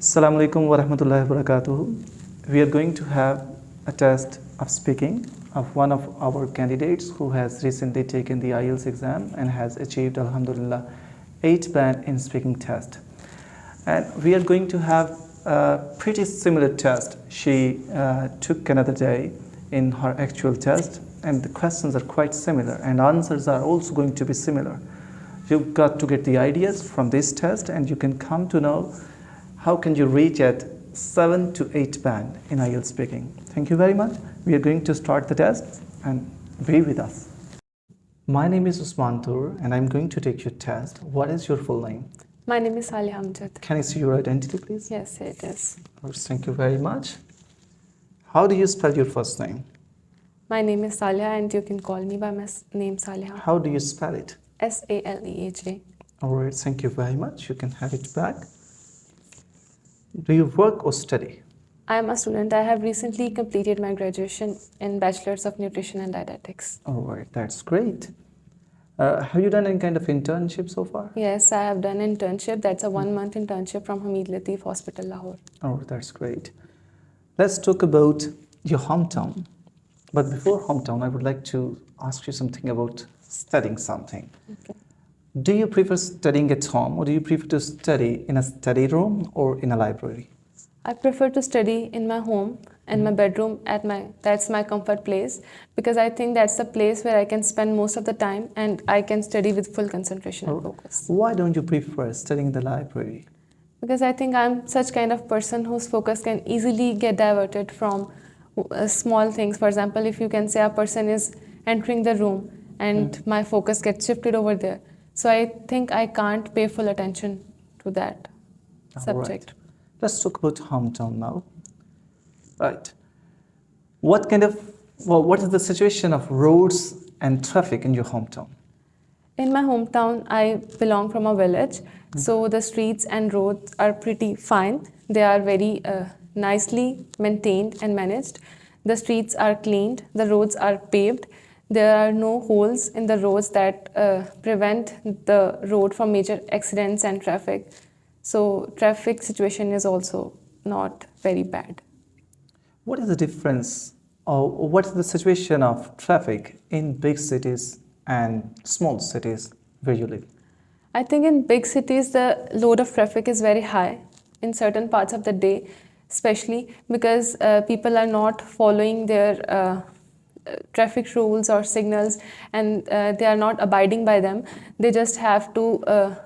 Assalamu alaikum wa rahmatullahi wa barakatuh. We are going to have a test of speaking of one of our candidates who has recently taken the IELTS exam and has achieved, alhamdulillah, 8 band in speaking test. And we are going to have a pretty similar test. She took another day in her actual test, and the questions are quite similar and answers are also going to be similar. You've got to get the ideas from this test, and you can come to know how can you reach at 7 to 8 band in IELTS speaking. Thank you very much. We are going to start the test and be with us. My name is Usman Tur and I'm going to take your test. What is your full name? My name is Salih Amjad. Can I see your identity, please? Yes, it is. Thank you very much. How do you spell your first name? My name is Salih and you can call me by my name Salih. How do you spell it? Saleha. Alright, thank you very much. You can have it back. Do you work or study? I am a student. I have recently completed my graduation in Bachelor's of Nutrition and Dietetics. Alright, that's great. Have you done any kind of internship so far? Yes, I have done an internship. That's a 1-month internship from Hamid Latif Hospital, Lahore. Oh, that's great. Let's talk about your hometown. But before hometown, I would like to ask you something about studying something. Okay. Do you prefer studying at home or do you prefer to study in a study room or in a library? I prefer to study in my home and my bedroom that's my comfort place, because I think that's the place where I can spend most of the time and I can study with full concentration and focus. Why don't you prefer studying in the library? Because I think I'm such kind of person whose focus can easily get diverted from small things. For example, if you can say a person is entering the room and my focus gets shifted over there. So I think I can't pay full attention to that subject. Right. Let's talk about hometown now. Right. What is the situation of roads and traffic in your hometown? In my hometown, I belong from a village. So the streets and roads are pretty fine. They are very nicely maintained and managed. The streets are cleaned. The roads are paved. There are no holes in the roads that prevent the road from major accidents and traffic. So traffic situation is also not very bad. What is the difference or what is the situation of traffic in big cities and small cities where you live? I think in big cities, the load of traffic is very high in certain parts of the day, especially because people are not following their traffic rules or signals, and they are not abiding by them. They just have to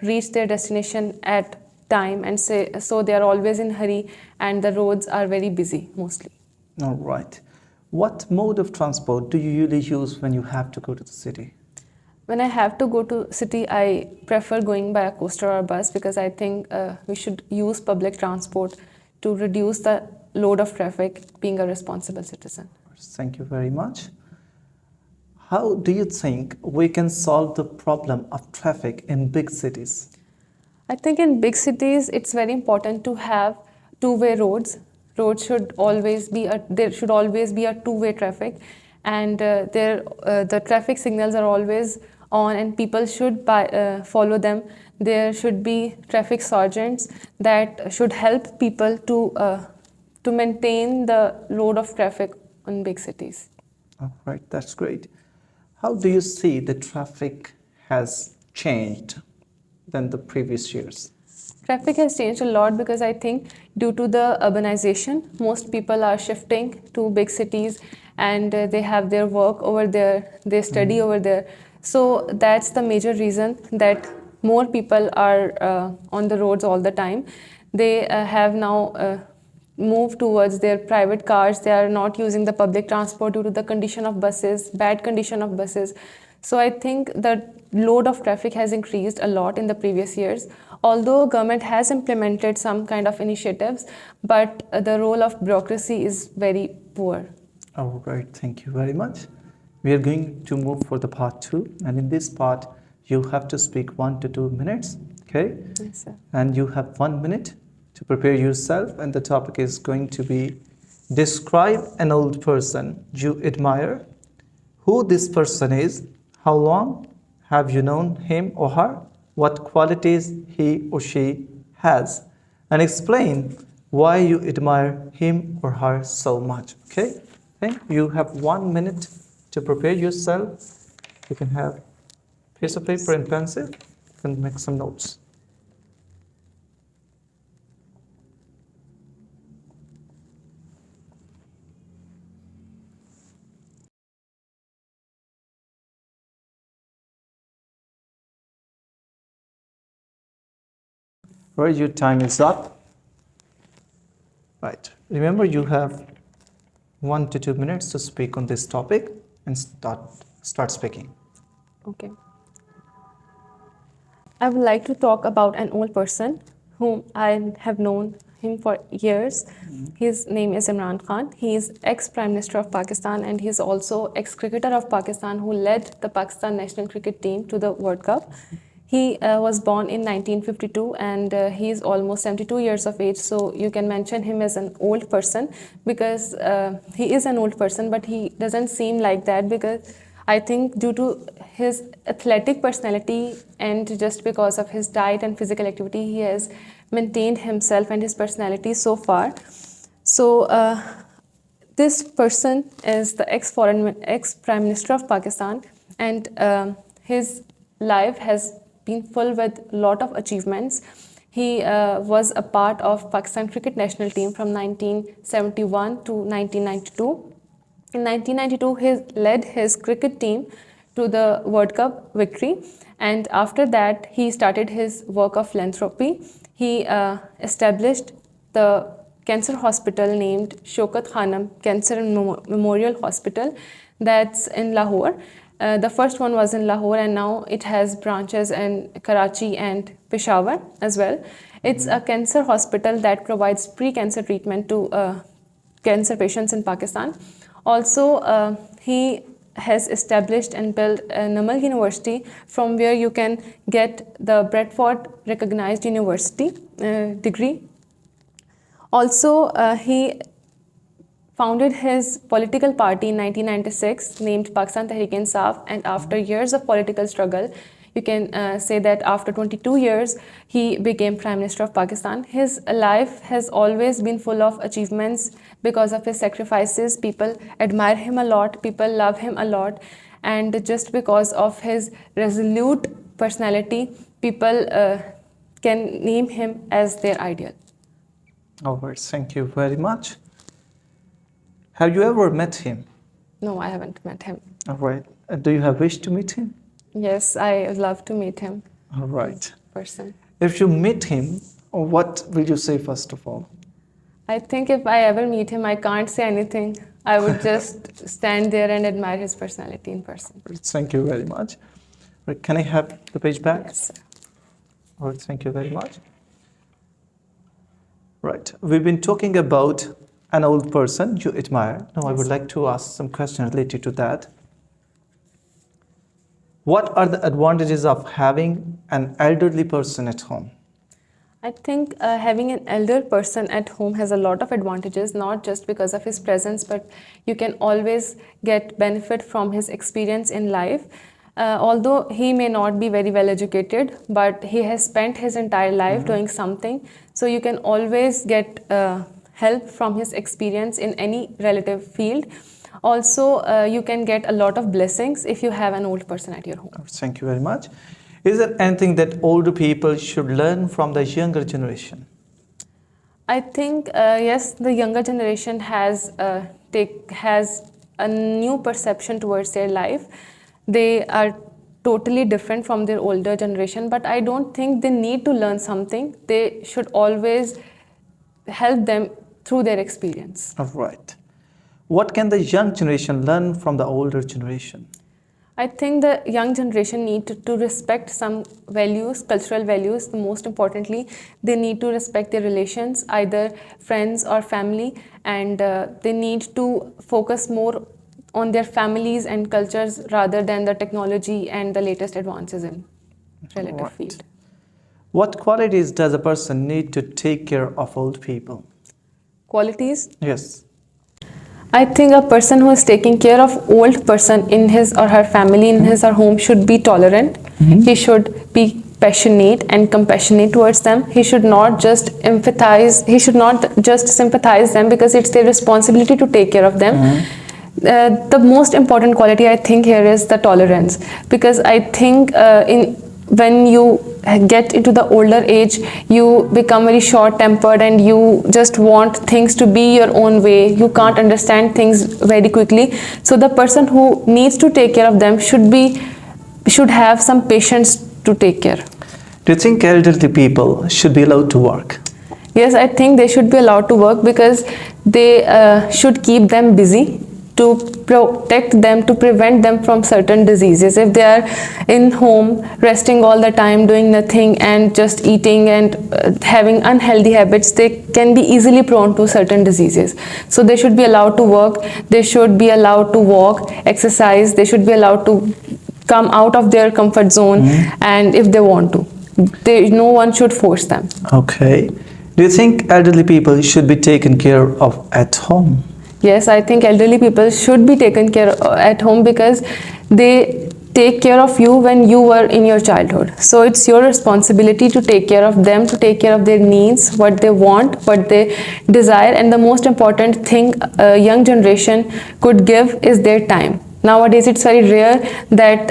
reach their destination at time, and so they are always in hurry, and the roads are very busy mostly. All right. What mode of transport do you usually use when you have to go to the city? When I have to go to city, I prefer going by a coaster or a bus, because I think we should use public transport to reduce the load of traffic, being a responsible citizen. Thank you very much. How do you think we can solve the problem of traffic in big cities? I think in big cities, it's very important to have two-way roads. There should always be a two-way traffic, and the traffic signals are always on, and people should follow them. There should be traffic sergeants that should help people to maintain the load of traffic in big cities. All right, that's great. How do you see the traffic has changed than the previous years? Traffic has changed a lot because I think due to the urbanization, most people are shifting to big cities, and they have their work over there, they study over there. So that's the major reason that more people are on the roads all the time. They have now move towards their private cars. They are not using the public transport due to the condition of buses, bad condition of buses. So I think the load of traffic has increased a lot in the previous years, although government has implemented some kind of initiatives, but the role of bureaucracy is very poor. All right, thank you very much. We are going to move for the part 2, and in this part you have to speak 1 to 2 minutes, okay? Yes, sir. And you have 1 minute to prepare yourself, and the topic is going to be describe an old person you admire, who this person is, how long have you known him or her, what qualities he or she has, and explain why you admire him or her so much. Okay? You have 1 minute to prepare yourself. You can have piece of paper and pencil. You can make some notes. Right, your time is up. Right. Remember, you have 1 to 2 minutes to speak on this topic and start speaking. Okay. I would like to talk about an old person whom I have known him for years. His name is Imran Khan. He is ex-Prime Minister of Pakistan, and he is also ex-cricketer of Pakistan who led the Pakistan national cricket team to the World Cup. He was born in 1952 and he is almost 72 years of age. So you can mention him as an old person because he is an old person, but he doesn't seem like that because I think due to his athletic personality and just because of his diet and physical activity, he has maintained himself and his personality so far. So this person is the ex-Prime Minister of Pakistan, and his life has been full with a lot of achievements. He was a part of Pakistan cricket national team from 1971 to 1992. In 1992, he led his cricket team to the World Cup victory, and after that, he started his work of philanthropy. He established the cancer hospital named Shaukat Khanum Cancer and Memorial Hospital that's in Lahore. The first one was in Lahore, and now it has branches in Karachi and Peshawar as well. It's a cancer hospital that provides pre-cancer treatment to cancer patients in Pakistan. Also, he has established and built a Namal University from where you can get the Bradford recognized university degree. Also, he founded his political party in 1996 named Pakistan Tehreek-e-Insaf, and after years of political struggle, you can say that after 22 years, he became Prime Minister of Pakistan. His life has always been full of achievements because of his sacrifices. People admire him a lot, people love him a lot, and just because of his resolute personality, people can name him as their ideal. All right, thank you very much. Have you ever met him? No, I haven't met him. All right. Do you have wish to meet him? Yes, I would love to meet him. All right. Person. If you meet him, what will you say first of all? I think if I ever meet him, I can't say anything. I would just stand there and admire his personality in person. Thank you very much. Right, can I have the page back? Yes, sir. All right, thank you very much. Right, we've been talking about an old person you admire. Now I would like to ask some questions related to that. What are the advantages of having an elderly person at home? I think having an elder person at home has a lot of advantages, not just because of his presence, but you can always get benefit from his experience in life. Although he may not be very well educated, but he has spent his entire life doing something. So you can always get help from his experience in any relative field. Also, you can get a lot of blessings if you have an old person at your home. Thank you very much. Is there anything that older people should learn from the younger generation? I think, yes, the younger generation has a new perception towards their life. They are totally different from their older generation, but I don't think they need to learn something. They should always help them through their experience. All right. What can the young generation learn from the older generation? I think the young generation need to respect some values, cultural values. Most importantly, they need to respect their relations, either friends or family, and they need to focus more on their families and cultures rather than the technology and the latest advances in relative field. What qualities does a person need to take care of old people? Qualities? Yes. I think a person who is taking care of old person in his or her family, in his or home, should be tolerant. He should be passionate and compassionate towards them. He should not just empathize, he should not just sympathize them, because it's their responsibility to take care of them. The most important quality I think here is the tolerance, because I think when you get into the older age, you become very short tempered and you just want things to be your own way. You can't understand things very quickly. So the person who needs to take care of them should have some patience to take care. Do you think elderly people should be allowed to work? Yes, I think they should be allowed to work, because they should keep them busy to protect them, to prevent them from certain diseases. If they are in home resting all the time, doing nothing and just eating and having unhealthy habits, they can be easily prone to certain diseases. So they should be allowed to work, they should be allowed to walk, exercise, they should be allowed to come out of their comfort zone, and if they want to, no one should force them. Okay. Do you think elderly people should be taken care of at home? Yes, I think elderly people should be taken care of at home, because they take care of you when you were in your childhood. So it's your responsibility to take care of them, to take care of their needs, what they want, what they desire. And the most important thing a young generation could give is their time. Nowadays, it's very rare that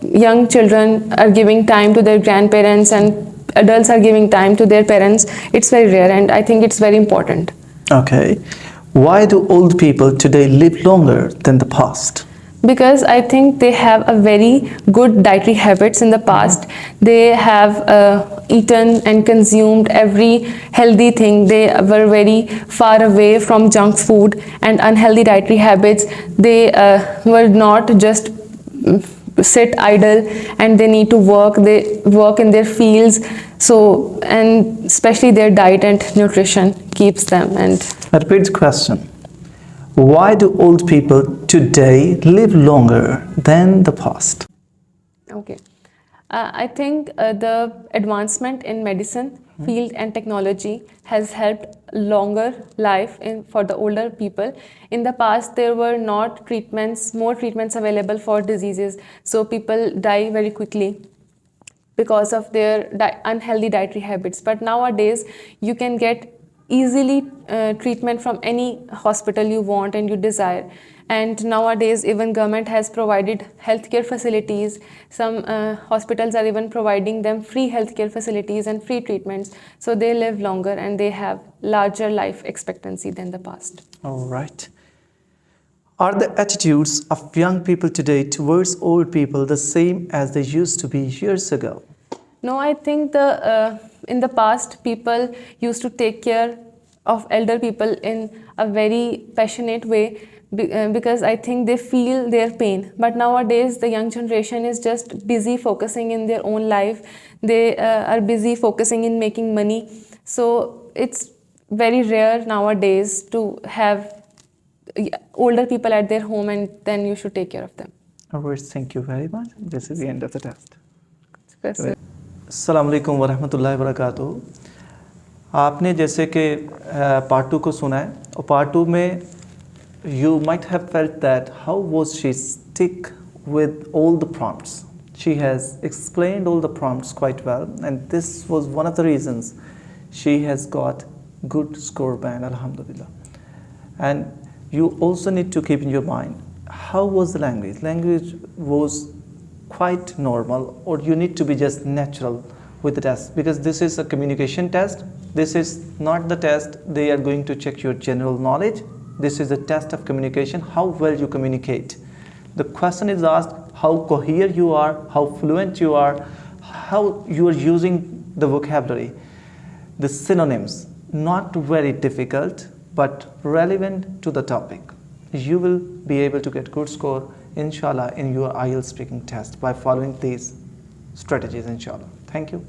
young children are giving time to their grandparents and adults are giving time to their parents. It's very rare, and I think it's very important. Okay. Why do old people today live longer than the past? Because I think they have a very good dietary habits in the past. They have eaten and consumed every healthy thing. They were very far away from junk food and unhealthy dietary habits. They were not just sit idle, and they need to work. They work in their fields. So, and especially their diet and nutrition keeps them. And I repeat the question. Why do old people today live longer than the past? okay, I think the advancement in medicine field and technology has helped longer life for the older people. In the past, there were not more treatments available for diseases, so people die very quickly because of their unhealthy dietary habits. But nowadays, you can get easily treatment from any hospital you want and you desire. And nowadays, even government has provided healthcare facilities. Some hospitals are even providing them free healthcare facilities and free treatments. So they live longer and they have larger life expectancy than the past. All right. Are the attitudes of young people today towards old people the same as they used to be years ago? No, I think in the past, people used to take care of elder people in a very passionate way, because I think they feel their pain. But nowadays, the young generation is just busy focusing in their own life. They are busy focusing in making money. So it's very rare nowadays to have older people at their home, and then you should take care of them. All right, thank you very much. This is the end of the test. Assalamu alaikum wa rahmatullahi wa barakatuh. आपने जैसे कि part 2 को सुना है, और part 2 में you might have felt that how was she stick with all the prompts. She has explained all the prompts quite well, and this was one of the reasons she has got good score band, alhamdulillah. And you also need to keep in your mind, how was the language? Language was quite normal, or you need to be just natural with the test, because this is a communication test. This is not the test they are going to check your general knowledge. This is a test of communication, how well you communicate. The question is asked how coherent you are, how fluent you are, how you are using the vocabulary. The synonyms, not very difficult, but relevant to the topic. You will be able to get good score, inshallah, in your IELTS speaking test by following these strategies, inshallah. Thank you.